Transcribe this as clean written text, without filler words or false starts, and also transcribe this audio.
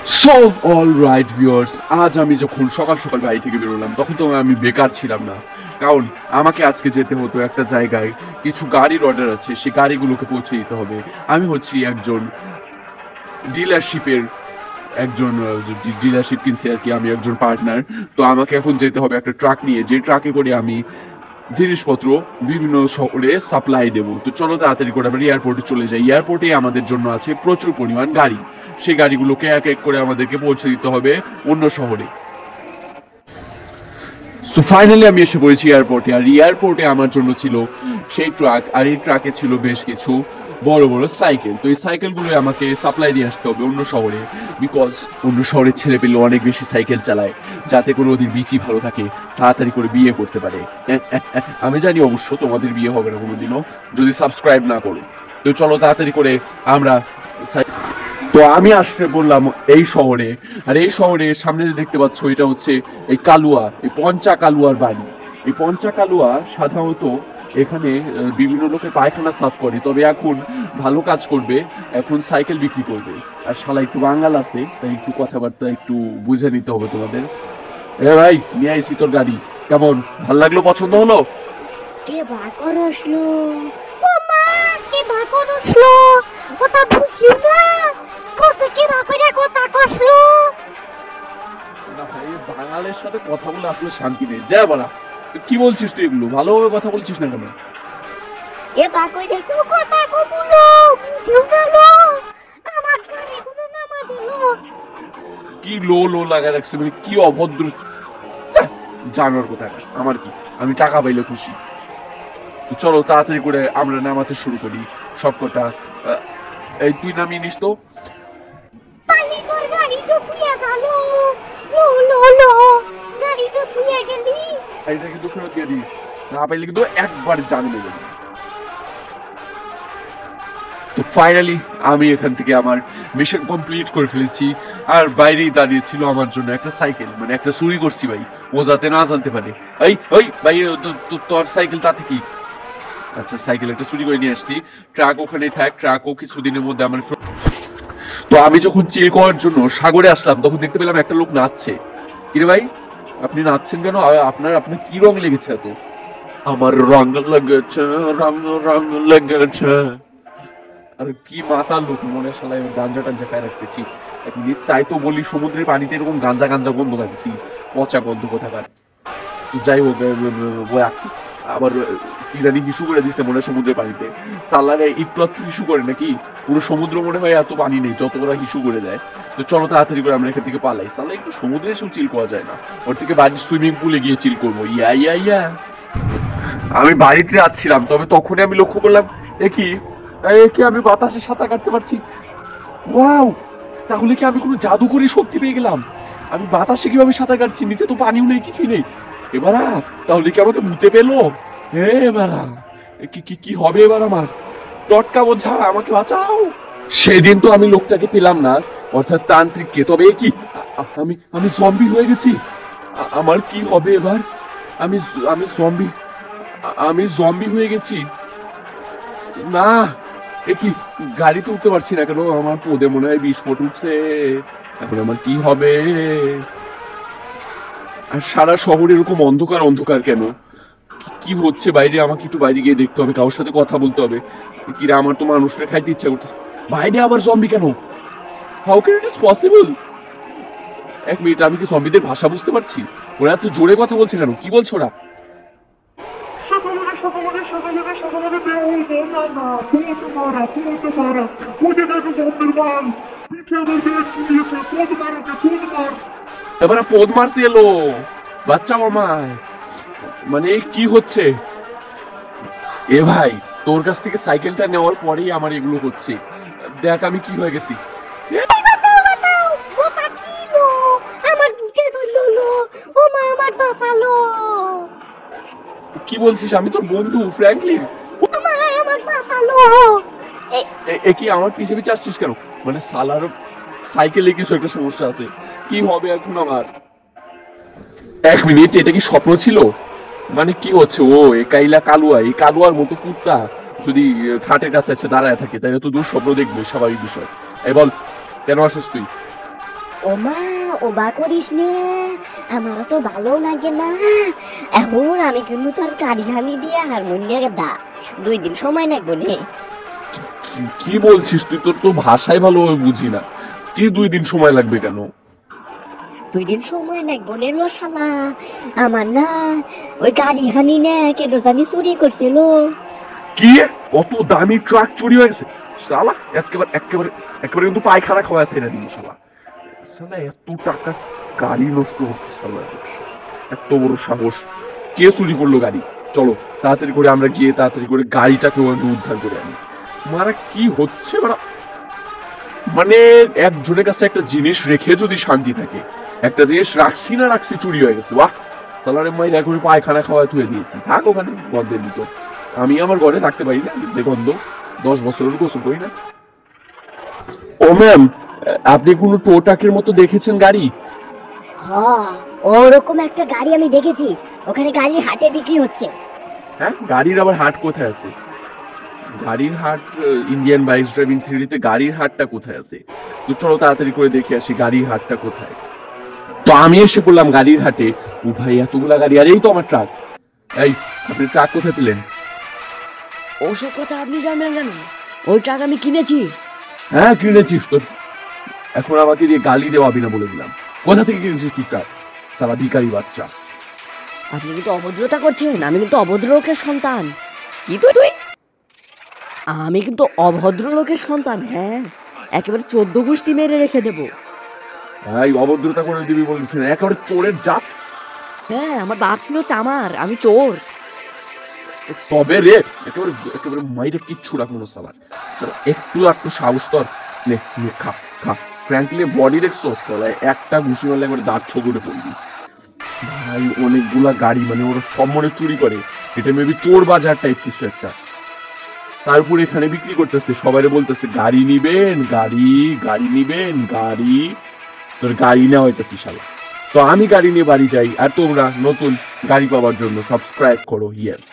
So all right viewers, আজ আমি যখন সকাল সকাল বাড়ি থেকে বেরোলাম তখন তো আমি বেকার ছিলাম না, কারণ আমাকে আজকে যেতে হতো একটা জায়গায়। কিছু গাড়ির অর্ডার আছে, সেই গাড়িগুলোকে পৌঁছে দিতে হবে। আমি হচ্ছি একজন ডিলারশিপের একজন ডিলারশিপ কিনছি আর কি, আমি একজন পার্টনার। তো আমাকে এখন যেতে হবে একটা ট্রাক নিয়ে, যে ট্রাকে করে আমি জিনিসপত্র বিভিন্ন শহরে সাপ্লাই দেবো। তো চলো তাড়াতাড়ি করে আমরা এয়ারপোর্টে চলে যাই। এয়ারপোর্টে আমাদের জন্য আছে প্রচুর পরিমাণ গাড়ি, সেই গাড়িগুলোকে এক এক করে আমাদেরকে পৌঁছে দিতে হবে অন্য শহরে। সো ফাইনালি আমি এসে পড়েছি এয়ারপোর্টে, আর এয়ারপোর্টে আমার জন্য ছিল সেই ট্রাক, আর এই ট্রাকে ছিল বেশ কিছু বড় বড় সাইকেল। তো এই সাইকেলগুলো আমাকে সাপ্লাই দিয়ে আসতে হবে অন্য শহরে, বিকজ অন্য শহরের ছেলে পেলে অনেক বেশি সাইকেল চালায়, যাতে করে ওদের বিচি ভালো থাকে, তাড়াতাড়ি করে বিয়ে করতে পারে। আমি জানি অবশ্য তোমাদের বিয়ে হবে না কোনোদিনও যদি সাবস্ক্রাইব না করো। তো চলো তাড়াতাড়ি করে আমরা তো আমি আসতে বললাম এই শহরে, আর এই শহরে সামনে যে দেখতে পাচ্ছ এটা হচ্ছে এই কালুয়া, এই পঞ্চা কালুয়ার বাড়ি। এই পঞ্চা কালুয়া সাধারণত এখানে বিভিন্ন লোকের পায়খানা সাফ করে, তবে এখন ভালো কাজ করবে, এখন সাইকেল বিক্রি করবে। আর শালা একটু বাঙাল আছে, তাই একটু কথাবার্তা একটু বুঝে নিতে হবে তোমাদের। এ ভাই, নিয়ে আইসি তোর গাড়ি, কেমন ভাল লাগলো, পছন্দ হলো? কে বাকর আসলো? ও মা, কে বাকর আসলো? কথা বুঝলি না? কত কে বাকরে কথা কষলো? না ভাই, বাঙালের সাথে কথা বলে আসলে শান্তি নেই, যা বলা। কি বলছিস তুই এগুলো? ভালোভাবে কথা বলছিস না কেন? এ বাকরে তো কথা কবুলো, বুঝিও না। আমার কানে কোনো নামা দিলো। কি লো লো লাগা রাখছে, মানে কি অভদ্র জানোয়ার কোথায়। আমার কি, আমি টাকা পাইলে খুশি। তো চলো তাড়াতাড়ি করে আমরা নামাতে শুরু করি সবকটা। এই তুই নামিয়ে নিস তো। পালি তোর গাড়ি তো থুইয়া গেলো। লো লো লো, গাড়ি তো থুইয়া গেলি। এটা কিন্তু ফেরত দিয়ে দিস, না পাইলে কিন্তু একবার জানি নেবে। তো ফাইনালি আমি এখান থেকে আমার মিশন কমপ্লিট করে ফেলেছি, আর বাইরেই দাঁড়িয়ে ছিল আমার জন্য একটা সাইকেল, মানে একটা চুরি করছি ভাই, ও যাতে না জানতে পারে। এই ওই ভাই, তোর সাইকেল তাতে কি? আচ্ছা, সাইকেল একটা চুরি করে নিয়ে আসছি। ট্রাক ওখানে থাক, ট্রাকও কিছুদিনের মধ্যে আমার তো আমি যখন চিল করার জন্য সাগরে আসলাম তখন দেখতে পেলাম একটা লোক নাচছে। কিরে ভাই, আপনি নাচছেন কেন? আপনার আপনার কি রং লেগেছে এত? আমার রং লেগেছে, রং রং লেগেছে। আর কি মাথা লোক, মনে শালায় গাঞ্জা টাঞ্জা খায় রাখতেছি এক মিনিট। তাই তো বলি, সমুদ্রের পানিতে এরকম গাঞ্জা গাঞ্জা গন্ধ লাগছি, পচা গন্ধ কোথাকার। যাই হোক, আবার কি জানি হিসু করে দিচ্ছে মনে হয় সমুদ্রের পানিতে। সাল্লারে একটু একটু হিসু করে নাকি? পুরো সমুদ্র মনে হয় এত পানি নেই যত ওরা হিসু করে দেয়। তো চলো তাড়াতাড়ি করে আমরা এখান থেকে পালাই। সাল্লা একটু সমুদ্রে এসেও চিল করা যায় না? ওর থেকে বাড়ির সুইমিং পুলে গিয়ে চিল করবো। ইয়া ইয়া ইয়া। আমি বাড়িতে যাচ্ছিলাম, তবে তখনই আমি লক্ষ্য করলাম একে আমি বাতাসে সাঁতার কাটতে পারছি। ওয়াও, তাহলে কি আমি কোনো জাদুকরি শক্তি পেয়ে গেলাম? আমি বাতাসে কিভাবে সাঁতার কাটছি, নিচে তো পানিও নেই, কিছুই নেই। এবারা তাহলে কি আমাকে মুতে পেলো? হে এবারা, কি কি কি হবে এবার আমার? টটকা বোঝা, আমাকে বাঁচাও। সেদিন তো আমি লোকটাকে পেলাম না, অর্থাৎ তান্ত্রিককে, তবে কি আমি আমি জম্বি হয়ে গেছি। আমার কি হবে এবার? আমি আমি জম্বি, আমি জম্বি হয়ে গেছি। না, কি গাড়িতে উঠতে পারছি না কেন? আমার পদে মনে হয় বিস্ফোট উঠছে। এখন আমার কি হবে? আর সারা শহর এরকম অন্ধকার অন্ধকার কেন? কি হচ্ছে বাইরে? আমাকে একটু বাইরে গিয়ে দেখতে হবে, কারোর সাথে কথা বলতে হবে। কিরে, আমার তো মানুষরা খাইতে ইচ্ছা করতেছে। বাইরে আবার জম্বি কেন? How can it is possible? এক মিনিট, আমি কি জম্বিদের ভাষা বুঝতে পারছি? ওরা এত জোরে কথা বলছে কেন? কি বলছে ওরা? সকালে বের হইবো না, পোদ মারা ওদের একটা জম্বির মাল পিঠে আমার বেড দিয়েছে, পোদ মার। এবার পোদ মারতে এলো বাচ্চা মামায়, মানে কি হচ্ছে? এ ভাই, তোর কাছ থেকে সাইকেলটা নেওয়ার পরেই আমার এগুলো হচ্ছে। দেখ আমি কি হয়ে গেছি। বাঁচাও বাঁচাও, ওটা কি লো? আমার বুকে ধরলো। ও মা, আমার বাঁচালো। কি বলছিস? আমি তোর বন্ধু ফ্র্যাঙ্কলিন। আমার বাঁচালো। এ কি আমার পিছে পিছে আসছিস কেন? মানে সালার সাইকেলে কিছু একটা সমস্যা আছে। কি হবে এখন আমার? এক মিনিট, এটা কি স্বপ্ন ছিল? মানে কি হচ্ছে? ও এই কাইলা কালুয়া, এই কালুয়ার মতো কুত্তা যদি খাটের কাছে এসে দাঁড়ায় থাকে তাহলে তো দুঃস্বপ্ন দেখবে, স্বাভাবিক বিষয়। এই বল, কেন আসিস তুই? ও মা ও বা করিস নে, আমারও তো ভালো লাগে না। এখন আমি কিন্তু তোর গাড়ি হানি দিয়ে হারমোনিয়াকে 2 দিন সময় লাগবো নে। কি বলছিস তুই? তোর তো ভাষাই ভালোভাবে বুঝি না। কি 2 দিন সময় লাগবে কেন? 2 দিন সময় লাগবো নে লো শালা। আমার না ওই গাড়ি হানি নে কেন জানি চুরি করছিল। কি অত দামি ট্রাক চুরি হয়ে গেছে? শালা একেবারে একেবারে একেবারে কিন্তু পায়খানা খাওয়া ছেড়ে দিল শালা। শালা এত টাকা গাড়ি নষ্ট হচ্ছে শালা, এত বড় সাহস! কে চুরি করলো গাড়ি? চলো তাড়াতাড়ি করে আমরা গিয়ে তাড়াতাড়ি করে গাড়িটাকে উদ্ধার করে আনি। মারা কি হচ্ছে মারা? মানে একজনের কাছে একটা জিনিস রেখে যদি শান্তি থাকে, একটা জিনিস রাখছি না রাখছি চুরি হয়ে গেছে। বাহ, সালারে মাইরা করে পায়খানা খাওয়ায় থুয়ে দিয়েছি, থাক ওখানে গন্ধের ভিতর। আমি আমার ঘরে থাকতে পারি না যে গন্ধ, 10 বছরের গোসল করি না। ও ম্যাম, আপনি কোনো টো ট্রাকের মতো দেখেছেন গাড়ি? হ্যাঁ, ওরকম একটা গাড়ি আমি দেখেছি, ওখানে গাড়ির হাটে বিক্রি হচ্ছে। হ্যাঁ, গাড়ির আবার হাট কোথায় আছে? গাড়ির হাট ইন্ডিয়ান বাইক ড্রাইভিং থ্রিতে গাড়ির হাটটা কোথায় আছে? তো চলো তাড়াতাড়ি করে দেখে আসি গাড়ির হাটটা কোথায়। তো আমি এসে পড়লাম গাড়ির হাটে। ও ভাই, এতগুলা গাড়ি! আর এই তো আমার ট্রাক। এই, আপনি ট্রাক কোথায় পেলেন? ওসব কথা আপনি জানবেন কেন? ওই ট্রাক আমি কিনেছি। হ্যাঁ, কিনেছিস তো? এখন আমাকে দিয়ে গালি দেওয়াবি না বলে দিলাম। কোথা থেকে কিনেছিস তুই ট্রাক? সালা ভিখারি বাচ্চা! আপনি কিন্তু অভদ্রতা করছেন। আমি কিন্তু অভদ্র লোকের সন্তান। কি তুই? আমি কিন্তু অভদ্র লোকের সন্তান। হ্যাঁ, একেবারে 14 গোষ্ঠী মেরে রেখে দেবো। এই অভদ্রতা করে দিবি বলছেন, একেবারে চোরের জাত। হ্যাঁ, আমার বাপ ছিল চামার, আমি চোর। তবে রে, একেবারে একেবারে মাইরে কিচ্ছু রাখবো না সালার। একটু একটু সাহস তোর, নে নে খা খা। ফ্র্যাঙ্কলি বডি দেখছো সালা, একটা ঘুষি মারলে একবার দাঁত ছগুড়ে পড়বি। ভাই, অনেকগুলা গাড়ি, মানে ওরা সব মনে চুরি করে। এটা মেবি চোর বাজার টাইপ কিছু একটা। তারপর এখানে বিক্রি করতেছে, সবাই বলতেছে গাড়ি নিবেন, গাড়ি গাড়ি নিবেন, গাড়ি। তোর গাড়ি নেওয়া হইতেছি শালা। তো আমি গাড়ি নিয়ে বাড়ি যাই, আর তোমরা নতুন গাড়ি পাওয়ার জন্য সাবস্ক্রাইব করো। ইয়েস।